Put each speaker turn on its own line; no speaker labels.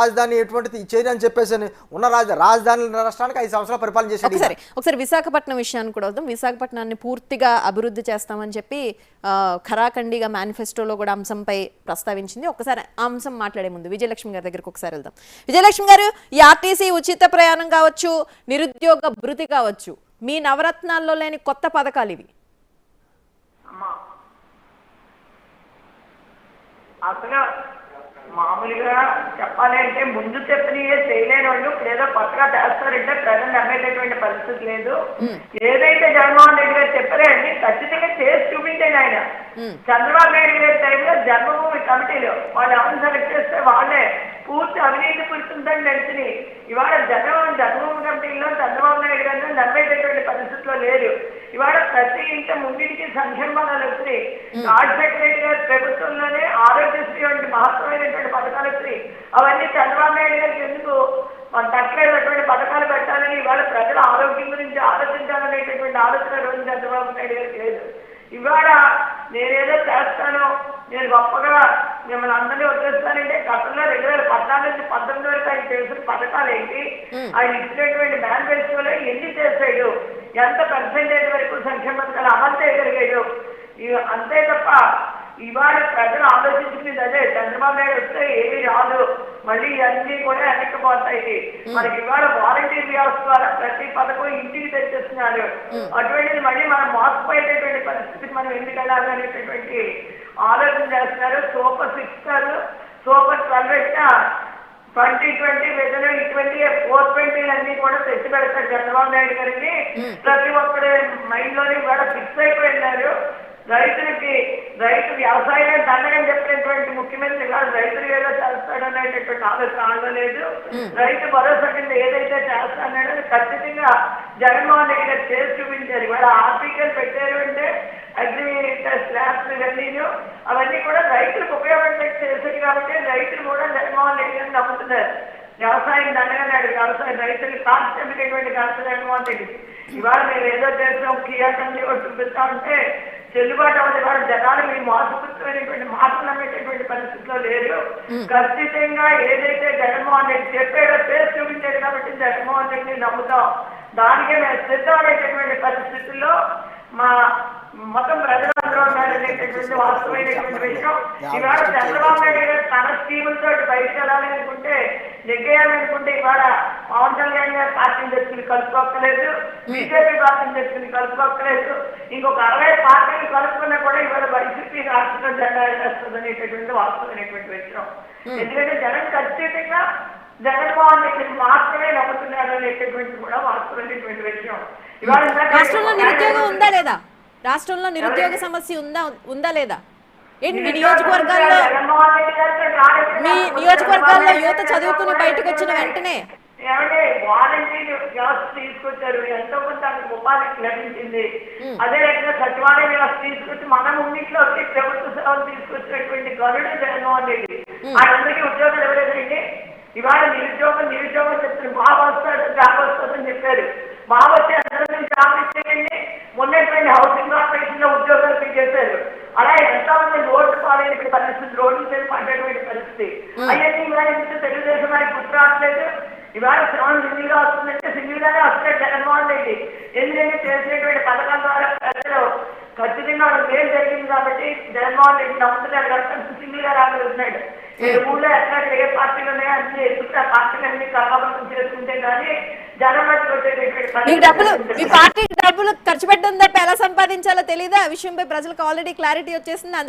రాజధాని ఎటువంటిది చేయని అని చెప్పేసి ఉన్న రాజధాని రాష్ట్రానికి 5 సంవత్సరాలు పరిపాలన చేశారు.
ఒకసారి విశాఖపట్నం విషయాన్ని కూడా వద్దాం. విశాఖపట్నాన్ని పూర్తిగా అభివృద్ధి చేస్తామని చెప్పి ఖరాఖండిగా మేనిఫెస్టోలో కూడా అంశంపై ప్రస్తావించింది. ఒకసారి అంశం మాట్లాడే ముందు విజయలక్ష్మి గారి దగ్గరికి ఒకసారి వెళ్దాం. విజయలక్ష్మి గారు, ఈ ఆర్టీసీ ఉచిత ప్రయాణం కావచ్చు, నిరుద్యోగ భృతి కావచ్చు, మీ నవరత్నాల్లో లేని కొత్త పథకాలు ఇవి.
అసలు మామూలుగా చెప్పాలి అంటే ముందు చెప్పినయే చేయలేని వాళ్ళు ఏదో కొత్తగా చేస్తారంటే ప్రజలు నమ్మేటటువంటి పరిస్థితి లేదు. ఏదైతే జగన్మోహన్ రెడ్డి గారు చెప్పారో అన్ని ఖచ్చితంగా చేసి చూపించండి. ఆయన చంద్రబాబు నాయుడు గారి టైంలో జన్మభూమి కమిటీలో వాళ్ళు ఎవరిని సెలెక్ట్ చేస్తే వాళ్ళే పూర్తి అవినీతి పుడుతుందని తెలిసింది. ఇవాళ జన్మభూమి కమిటీలో చంద్రబాబు నాయుడు గారిని నమ్మేటటువంటి పరిస్థితిలో లేదు. ఇవాళ ప్రతి ఇంట ముంగిటికి సంక్షేమాలు వచ్చినాయి. రాజశేఖర రెడ్డి గారి ప్రభుత్వంలోనే ఆరోగ్యశ్రీ వంటి మహత్తరమైనటువంటి పథకాలు వచ్చినాయి. అవన్నీ చంద్రబాబు నాయుడు గారికి ఎందుకు తక్కువైనటువంటి పథకాలు పెట్టాలని ఇవాళ ప్రజల ఆరోగ్యం గురించి ఆలోచించాలనేటటువంటి ఆలోచన రోజు చంద్రబాబు నాయుడు గారికి లేదు. ఇవాళ నేనేదో చేస్తాను, నేను గొప్పగా మిమ్మల్ని అందరినీ వచ్చేస్తానంటే గతంలో 2014 నుంచి 2019 వరకు ఆయన చేసిన పథకాలు ఏంటి, ఆయన ఇచ్చినటువంటి మేనిఫెస్టోలో ఎన్ని చేశాడు, ఎంత పర్సెంటేజ్ వరకు సంక్షేమ పథకాలు అమలు చేయగలిగాడు, అంతే తప్ప ఇవాళ ప్రజలు ఆలోచించుకునేది అదే. చంద్రబాబు నాయుడు వస్తే ఏమీ రాదు, మళ్ళీ ఇవన్నీ కూడా వెనక్కిపోతాయి. మనకి ఇవాళ వాలంటీర్ వ్యవస్థ ద్వారా ప్రతి పథకం ఇంటికి తెచ్చేస్తున్నారు. అటువంటిది మళ్ళీ మనం మోసపోయేటటువంటి పరిస్థితికి మనం ఎందుకు వెళ్ళాలి అనేటటువంటి ఆలోచన చేస్తున్నారు. సూపర్ 6 కాదు, సూపర్ 12 పెట్టినా 2020 విధంగా 420 అన్ని కూడా తెచ్చి పెడతారు చంద్రబాబు నాయుడు గారిని. ప్రతి ఒక్కరి మైండ్ లోని కూడా ఫిక్స్ అయిపోయినారు. రైతు వ్యవసాయం దండగని చెప్పినటువంటి ముఖ్యమంత్రి కాదు, రైతులు ఏదో చేస్తాడనేటటువంటి ఆలోచన ఆడలో లేదు. రైతు భరోసా కింద ఏదైతే చేస్తాడో ఖచ్చితంగా జగన్మోహన్ రెడ్డి గారు చేసి చూపించారు. ఇవాళ ఆర్టికల్ పెట్టారు అంటే అగ్రికల్చర్ స్లాబ్స్ ఇవన్నీను అవన్నీ కూడా రైతులకు ఉపయోగపడే చేసేది కాబట్టి రైతులు కూడా జగన్మోహన్ రెడ్డి గారిని నమ్ముతున్నారు. వ్యవసాయం దండగన్నాడు, వ్యవసాయం రైతులు కాల్చి చెందినటువంటి కాల్చి జగన్మోహన్ రెడ్డి. ఇవాళ మేము ఏదో చేస్తాం క్రియాకండి చూపిస్తా ఉంటే చెల్లుబాటు అవ్వదు. ఇవాళ జనాలు మీ మోసపుత్రమైనటువంటి మాటలు నమ్మేటటువంటి పరిస్థితిలో లేరు. ఖచ్చితంగా ఏదైతే జగన్మోహన్ రెడ్డి చెప్పాడో చేసి చూపించాడు కాబట్టి జగన్మోహన్ రెడ్డిని నమ్ముతాం. దానికే మేము సిద్ధమనేటటువంటి పరిస్థితుల్లో మా మొత్తం ప్రజలందరూ ఉన్నారనేటటువంటి వాస్తవమైనటువంటి విషయం. ఇవాళ చంద్రబాబు నాయుడు గారు తన స్కీములతో బయటకు వెళ్ళాలనుకుంటే నెగ్గేయాలనుకుంటే ఇవాళ పవన్ కళ్యాణ్ గారి పార్టీని తెచ్చుకుని కలుపుకోక్కలేదు, బీజేపీ పార్టీని తెచ్చుకుని కలుపుకోక్కలేదు, ఇంకొక 60 పార్టీలు కలుపుకున్నా కూడా ఇవాళ వైసీపీ రాష్ట్రంలో జెండా వేస్తుంది అనేటటువంటి వాస్తవమైనటువంటి విషయం. ఎందుకంటే జగన్ ఖచ్చితంగా జగన్మోహన్ రెడ్డి మాత్రమే నమ్ముతున్నారు అనేటటువంటి కూడా వాస్తవమైనటువంటి విషయం. ఇవాళ
రాష్ట్రంలో నిరుద్యోగం ఉందా లేదా? రాష్ట్రంలో నిరుద్యోగ సమస్య ఉందా లేదా? ఏంటి మీ నియోజకవర్గాల్లో యువత చదువుకుని బయటకు వచ్చిన వెంటనే
ఏమంటే వాలంటీర్ వ్యవస్థ తీసుకొచ్చారు, ఎంతో కొంత ఉపాధికి లభించింది. అదే రకంగా సచివాలయ వ్యవస్థ తీసుకొచ్చి మన ముంగిట్లో వచ్చి ప్రభుత్వ సేవలు తీసుకొచ్చినటువంటి గరుడు జగన్మోహన్ రెడ్డి. ఆయనందరికీ ఉద్యోగాలు ఎవరైతే ఇవాళ నిరుద్యోగం చెప్తున్నారు. బాబు వస్తాడు, జాబ్ వస్తుందని చెప్పారు. బాబు వచ్చి అందరూ జాబ్ ఇచ్చేయండి. మొన్నటువంటి హౌసింగ్ కార్పొరేషన్ లో ఉద్యోగాలు చేశారు. అలా ఎంతమంది రోడ్డు పాలైన పరిస్థితి, రోడ్డు మీద పడినటువంటి పరిస్థితి. అవన్నీ ఇవాళ తెలుగుదేశం ఆయన గుర్తు రావట్లేదు. ఇవాళ శ్రవణ్ సింగిల్ గా వస్తుందంటే సింగిల్ గానే వస్తున్నాడు జగన్మోహన్ రెడ్డి. ఎందుకంటే చేసినటువంటి పథకాల ద్వారా ప్రజలు ఖచ్చితంగా వాళ్ళకి ఏం జరిగింది కాబట్టి జగన్మోహన్ రెడ్డి నమ్ముతున్నారు కాబట్టి సింగిల్ గా రాగలుగుతున్నాడు. ఊళ్ళో ఎక్కడ ఏ పార్టీలు ఉన్నాయో అన్ని ఎదుగుతా పార్టీలన్నీ ప్రభావితం చేసుకుంటే కానీ జనం
మీ పార్టీ డబ్బులు ఖర్చు పెట్టడం తప్ప ఎలా సంపాదించాలో తెలియదా? ఆ విషయంపై ప్రజలకు ఆల్రెడీ క్లారిటీ వచ్చేసింది. అందుకే